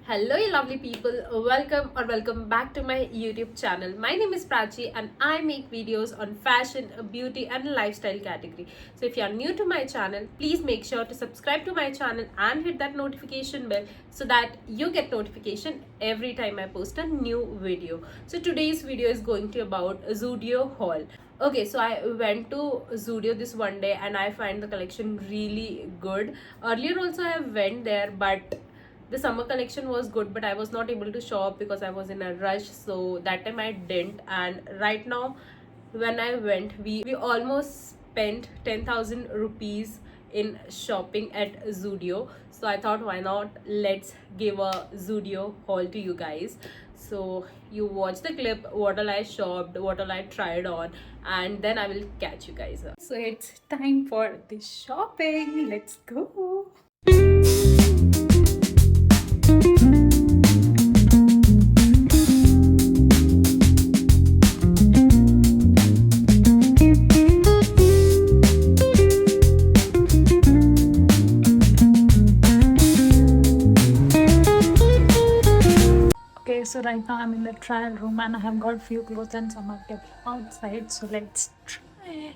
Hello, you lovely people. Welcome back to my YouTube channel. My name is Prachi and I make videos on fashion, beauty, and lifestyle category. So, if you are new to my channel, please make sure to subscribe to my channel and hit that notification bell so that you get notification every time I post a new video. So, today's video is going to about Zudio haul. Okay, so I went to Zudio this one day and I find the collection really good. Earlier also I went there, but the summer collection was good, but I was not able to shop because I was in a rush, so that time I didn't. And right now when I went, we almost spent 10,000 rupees in shopping at Zudio. So I thought, why not, let's give a Zudio haul to you guys. So you watch the clip, what all I shopped, what all I tried on, and then I will catch you guys up. So it's time for the shopping. Let's go. Okay, so right now I'm in the trial room and I have got few clothes and some are kept outside. So let's try.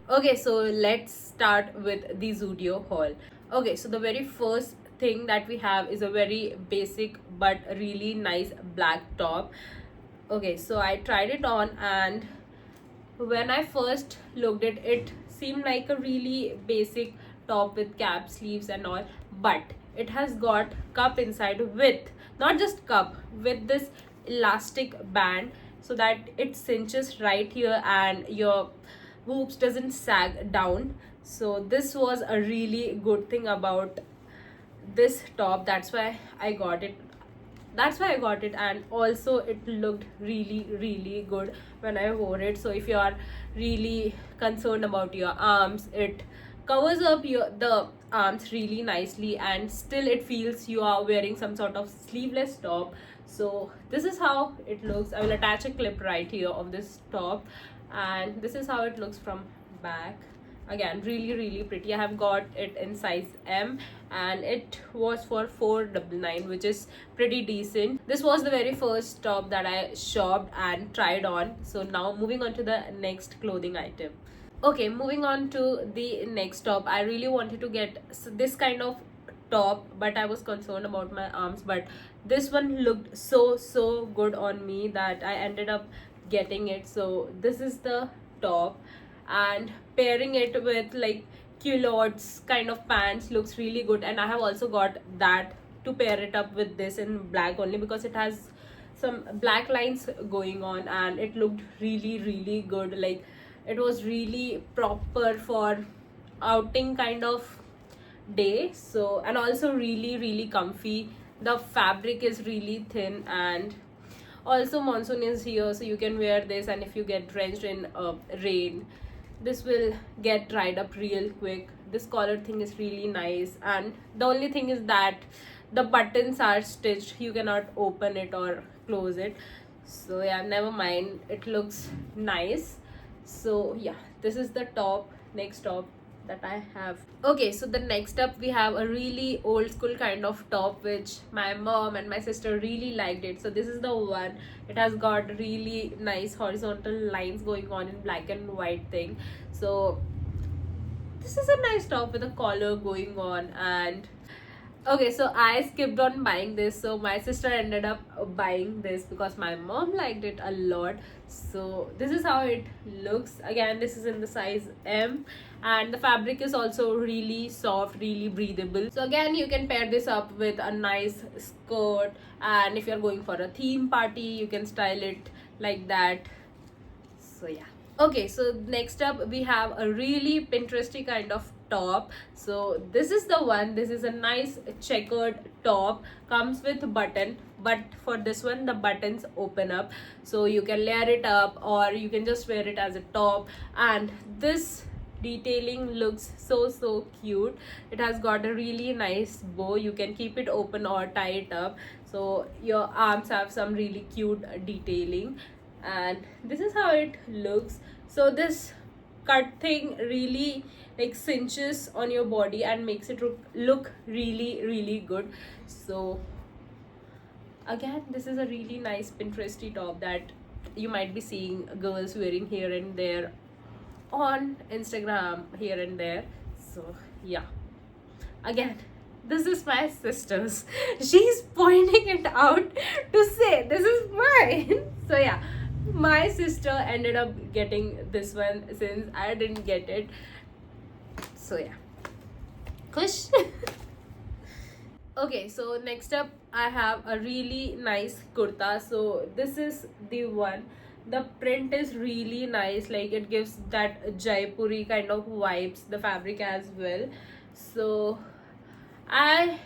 Okay, so let's start with the Zudio haul. Okay, so the very first thing that we have is a very basic but really nice black top. Okay, so I tried it on, and when I first looked at it, seemed like a really basic top with cap, sleeves, and all, but it has got cup inside with, not just cup, with this elastic band so that it cinches right here and your boobs doesn't sag down. So this was a really good thing about this top. That's why I got it, and also it looked really good when I wore it. So if you are really concerned about your arms, it covers up the arms really nicely, and still it feels you are wearing some sort of sleeveless top. So this is how it looks. I will attach a clip right here of this top, and this is how it looks from back. Again, really pretty. I have got it in size M and it was for 499, which is pretty decent. This was the very first top that I shopped and tried on. So now moving on to the next clothing item. Okay, moving on to the next top. I really wanted to get this kind of top, but I was concerned about my arms, but this one looked so good on me that I ended up getting it. So this is the top, and pairing it with like culottes kind of pants looks really good. And I have also got that to pair it up with this in black only because it has some black lines going on, and it looked really good. Like, it was really proper for outing kind of day. So, and also really comfy. The fabric is really thin, and also monsoon is here, so you can wear this, and if you get drenched in rain, this will get dried up real quick. This collar thing is really nice, and the only thing is that the buttons are stitched, you cannot open it or close it. So yeah, never mind, it looks nice. So yeah, this is the top, next top that I have. Okay, so the next up we have a really old school kind of top which my mom and my sister really liked it. So this is the one. It has got really nice horizontal lines going on in black and white thing. So this is a nice top with a collar going on, and Okay, so I skipped on buying this. So my sister ended up buying this because my mom liked it a lot. So this is how it looks. Again, this is in the size M, and the fabric is also really soft, really breathable. So again, you can pair this up with a nice skirt, and if you're going for a theme party, you can style it like that. So yeah. Okay, so next up we have a really Pinteresty kind of top. So this is the one. This is a nice checkered top, comes with button, but for this one the buttons open up, so you can layer it up or you can just wear it as a top. And this detailing looks so cute. It has got a really nice bow. You can keep it open or tie it up, so your arms have some really cute detailing. And this is how it looks. So this cut thing really like cinches on your body and makes it look really good. So again, this is a really nice Pinteresty top that you might be seeing girls wearing here and there on Instagram, here and there. So yeah, again, this is my sister's. She's pointing it out to say this is mine. So yeah, my sister ended up getting this one since I didn't get it. So yeah, kush. Okay, so next up I have a really nice kurta. So this is the one. The print is really nice, like it gives that Jaipuri kind of vibes, the fabric as well. So I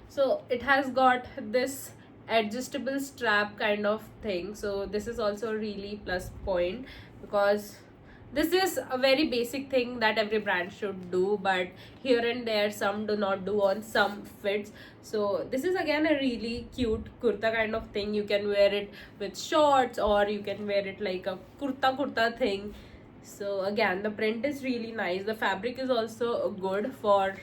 so it has got this adjustable strap kind of thing. So this is also a really plus point, because this is a very basic thing that every brand should do, but here and there some do not do on some fits. So this is again a really cute kurta kind of thing. You can wear it with shorts or you can wear it like a kurta thing. So again, the print is really nice. The fabric is also good. For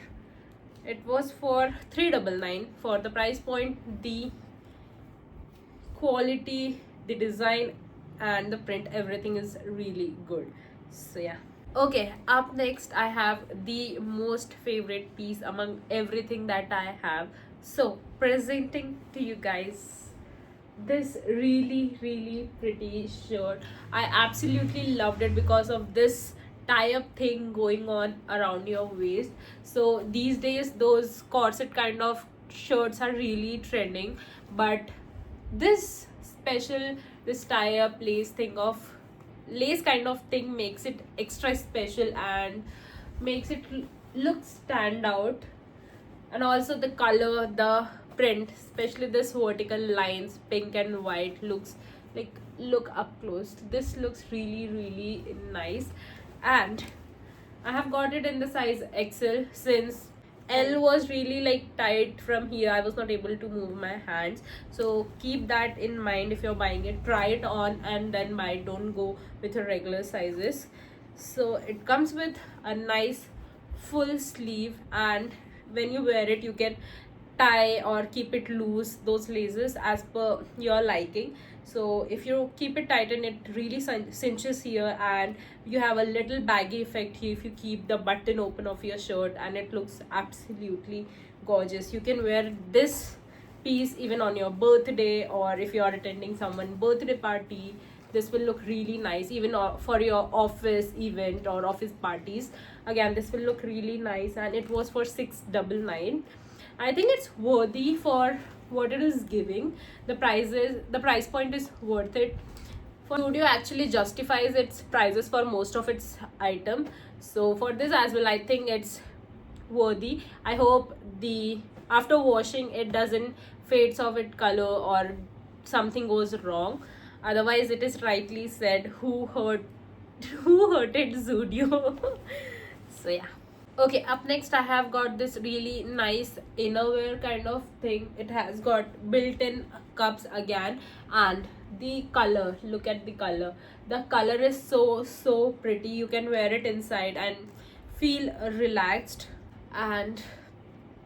it was for 399. For the price point, the quality, the design and the print, everything is really good. So yeah. Okay, up next I have the most favorite piece among everything that I have. So presenting to you guys this really pretty shirt. I absolutely loved it because of this tie-up thing going on around your waist. So these days those corset kind of shirts are really trending, but this special, this tie-up lace kind of thing makes it extra special and makes it look stand out. And also the color, the print, especially this vertical lines, pink and white, looks like, look up close, this looks really nice. And I have got it in the size XL, since L was really like tight from here. I was not able to move my hands. So keep that in mind if you're buying it. Try it on and then buy. Don't go with your regular sizes. So it comes with a nice full sleeve, and when you wear it you can tie or keep it loose, those laces, as per your liking. So if you keep it tight and it really cinches here, and you have a little baggy effect here if you keep the button open of your shirt, and it looks absolutely gorgeous. You can wear this piece even on your birthday, or if you are attending someone's birthday party, this will look really nice. Even for your office event or office parties, again this will look really nice. And it was for 699. I think it's worthy for what it is giving. The price point is worth it. For Studio actually justifies its prices for most of its item. So for this as well, I think it's worthy. I hope the after washing it doesn't fades off its color or something goes wrong. Otherwise, it is rightly said, who hurt who hurted Zudio. So yeah. Okay, up next I have got this really nice innerwear kind of thing. It has got built-in cups again, and the color, look at the color. The color is so pretty. You can wear it inside and feel relaxed. And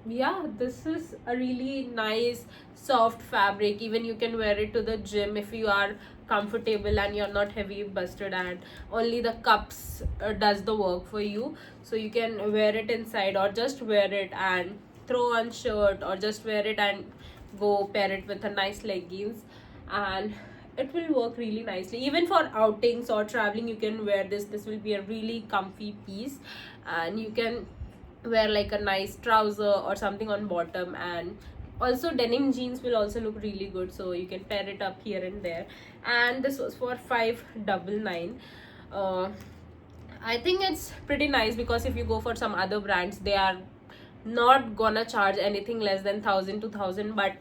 yeah, this is a really nice soft fabric. Even you can wear it to the gym if you are comfortable and you're not heavy busted, and only the cups does the work for you. So you can wear it inside or just wear it and throw on shirt or just wear it and go pair it with a nice leggings, and it will work really nicely. Even for outings or traveling, you can wear this will be a really comfy piece, and you can wear like a nice trouser or something on bottom, and also denim jeans will also look really good, so you can pair it up here and there. And this was for 599. uh, I think it's pretty nice, because if you go for some other brands, they are not gonna charge anything less than 1000 2000, but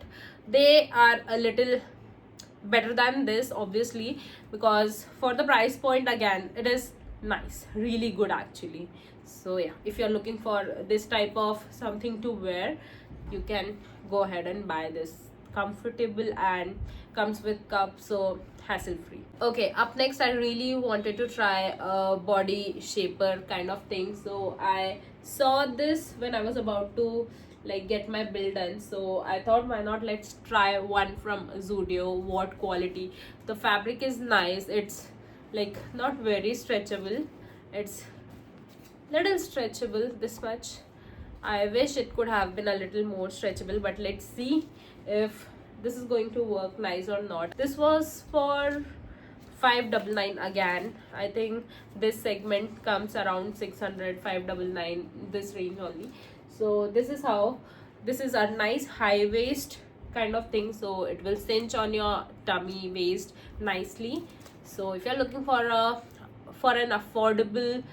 they are a little better than this, obviously, because for the price point, again, it is nice, really good actually. So yeah, if you're looking for this type of something to wear, you can go ahead and buy this. Comfortable and comes with cup, so hassle free. Okay, up next, I really wanted to try a body shaper kind of thing. So I saw this when I was about to like get my bill done, so I thought, why not, let's try one from Zudio. What quality? The fabric is nice. It's like not very stretchable, it's little stretchable, this much. I wish it could have been a little more stretchable, but let's see if this is going to work nice or not. This was for 599 again. I think this segment comes around 600, 599, this range only. So this is how, this is a nice high waist kind of thing, so it will cinch on your tummy waist nicely. So if you're looking for an affordable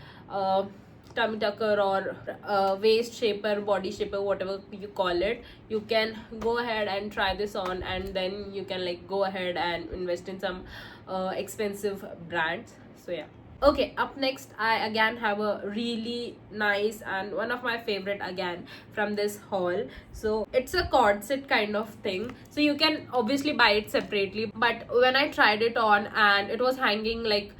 tummy tucker or waist shaper, body shaper, whatever you call it, you can go ahead and try this on, and then you can like go ahead and invest in some expensive brands. So yeah. Okay, up next, I again have a really nice and one of my favorite again from this haul. So it's a cord set kind of thing, so you can obviously buy it separately, but when I tried it on, and it was hanging like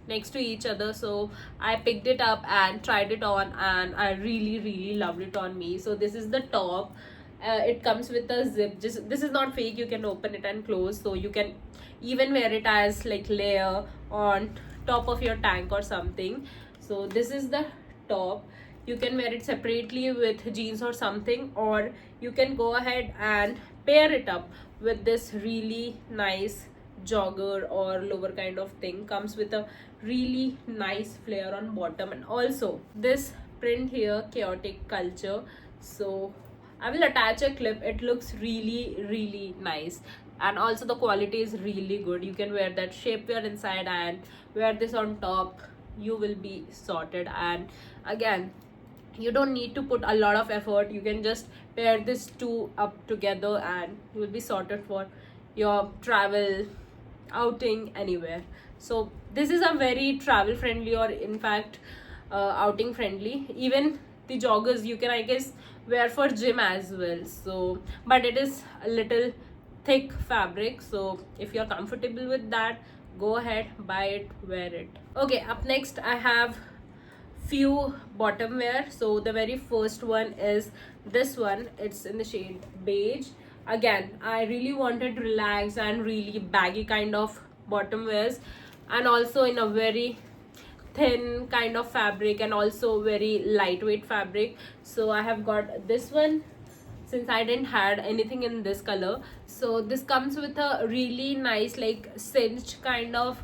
next to each other, so I picked it up and tried it on, and I really loved it on me. So this is the top. It comes with a zip. Just, this is not fake, you can open it and close, so you can even wear it as like layer on top of your tank or something. So this is the top. You can wear it separately with jeans or something, or you can go ahead and pair it up with this really nice jogger or lower kind of thing. Comes with a really nice flare on bottom, and also this print here, chaotic culture. So I will attach a clip. It looks really nice, and also the quality is really good. You can wear that shapewear inside and wear this on top, you will be sorted. And again, you don't need to put a lot of effort. You can just pair this two up together, and you will be sorted for your travel, outing, anywhere. So this is a very travel friendly, or in fact outing friendly. Even the joggers you can, I guess, wear for gym as well. So but it is a little thick fabric, so if you're comfortable with that, go ahead, buy it, wear it. Okay, up next, I have few bottom wear. So the very first one is this one. It's in the shade beige. Again, I really wanted relaxed and really baggy kind of bottom wears, and also in a very thin kind of fabric, and also very lightweight fabric. So I have got this one, since I didn't had anything in this color. So this comes with a really nice like cinched kind of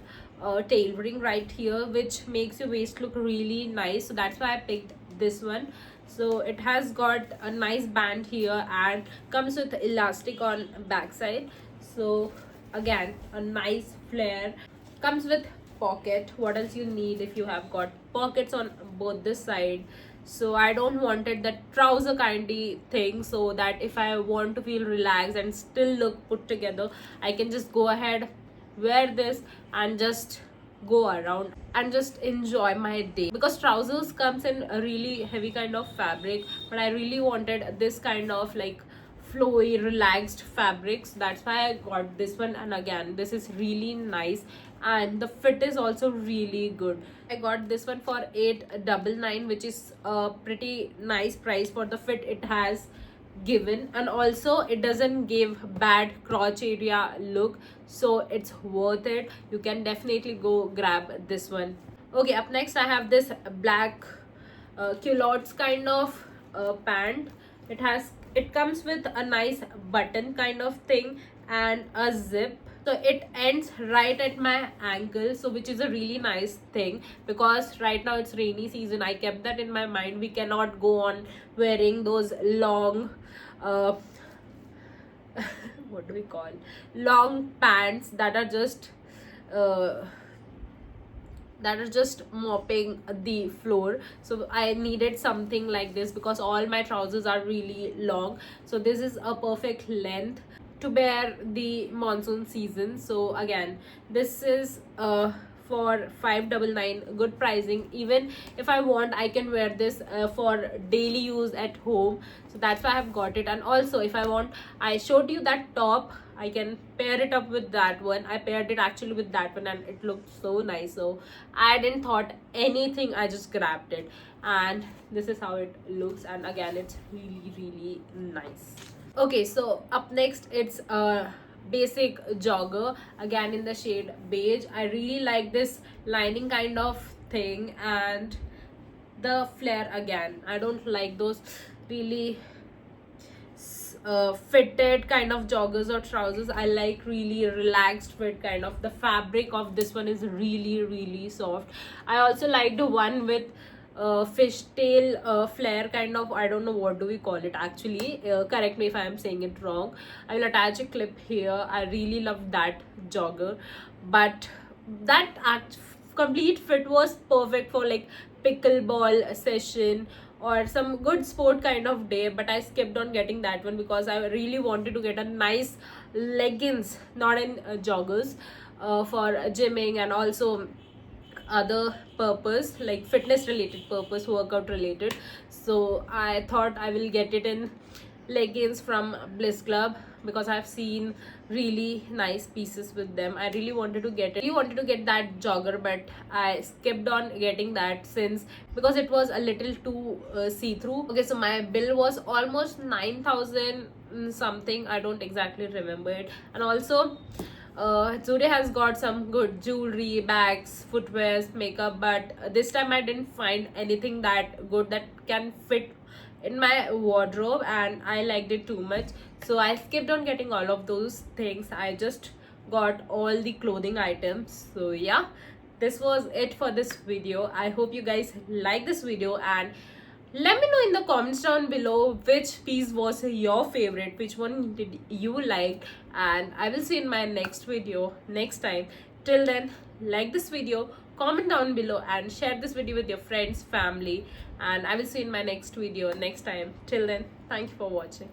tailoring right here, which makes your waist look really nice. So that's why I picked this one. So it has got a nice band here and comes with elastic on backside. So again, a nice flare. Comes with pocket. What else you need if you have got pockets on both this side? So I don't wanted that trouser kindy thing, so that if I want to feel relaxed and still look put together, I can just go ahead, wear this, and just go around and just enjoy my day. Because trousers comes in a really heavy kind of fabric, but I really wanted this kind of like flowy relaxed fabrics. That's why I got this one. And again, this is really nice, and the fit is also really good. I got this one for 899, which is a pretty nice price for the fit it has given, and also it doesn't give bad crotch area look, so it's worth it. You can definitely go grab this one. Okay, up next I have this black culottes kind of pant. it comes with a nice button kind of thing and a zip, so it ends right at my ankle, so which is a really nice thing, because right now it's rainy season. I kept that in my mind, we cannot go on wearing those long uh what do we call, long pants that are just uh mopping the floor. So I needed something like this because all my trousers are really long, so this is a perfect length to bear the monsoon season. So again, this is for 599, good pricing. Even if I want, I can wear this for daily use at home, so that's why I have got it. And also, if I want, I showed you that top, I can pair it up with that one. I paired it actually with that one and it looked so nice, so I didn't thought anything, I just grabbed it. And this is how it looks, and again, it's really really nice. Okay, so up next, it's a basic jogger, again in the shade beige. I really like this lining kind of thing, and the flare, again, I don't like those really fitted kind of joggers or trousers. I like really relaxed fit kind of. The fabric of this one is really really soft. I also like the one with fishtail flare kind of. I don't know what do we call it actually, correct me if I am saying it wrong. I will attach a clip here. I really love that jogger, but that complete fit was perfect for like pickleball session or some good sport kind of day. But I skipped on getting that one because I really wanted to get a nice leggings, not in joggers, for gymming and also other purpose, like fitness related purpose, workout related. So I thought I will get it in leggings from Bliss Club because I've seen really nice pieces with them. I really wanted to get it. Really wanted to get that jogger, but I skipped on getting that since because it was a little too see-through. Okay, so my bill was almost 9,000 something. I don't exactly remember it. And also Zude has got some good jewelry, bags, footwears, makeup, but this time I didn't find anything that good that can fit in my wardrobe, and I liked it too much, so I skipped on getting all of those things. I just got all the clothing items. So yeah, this was it for this video. I hope you guys like this video, and let me know in the comments down below which piece was your favorite, which one did you like, and I will see you in my next video next time. Till then, like this video, comment down below, and share this video with your friends, family, and I will see you in my next video next time. Till then, thank you for watching.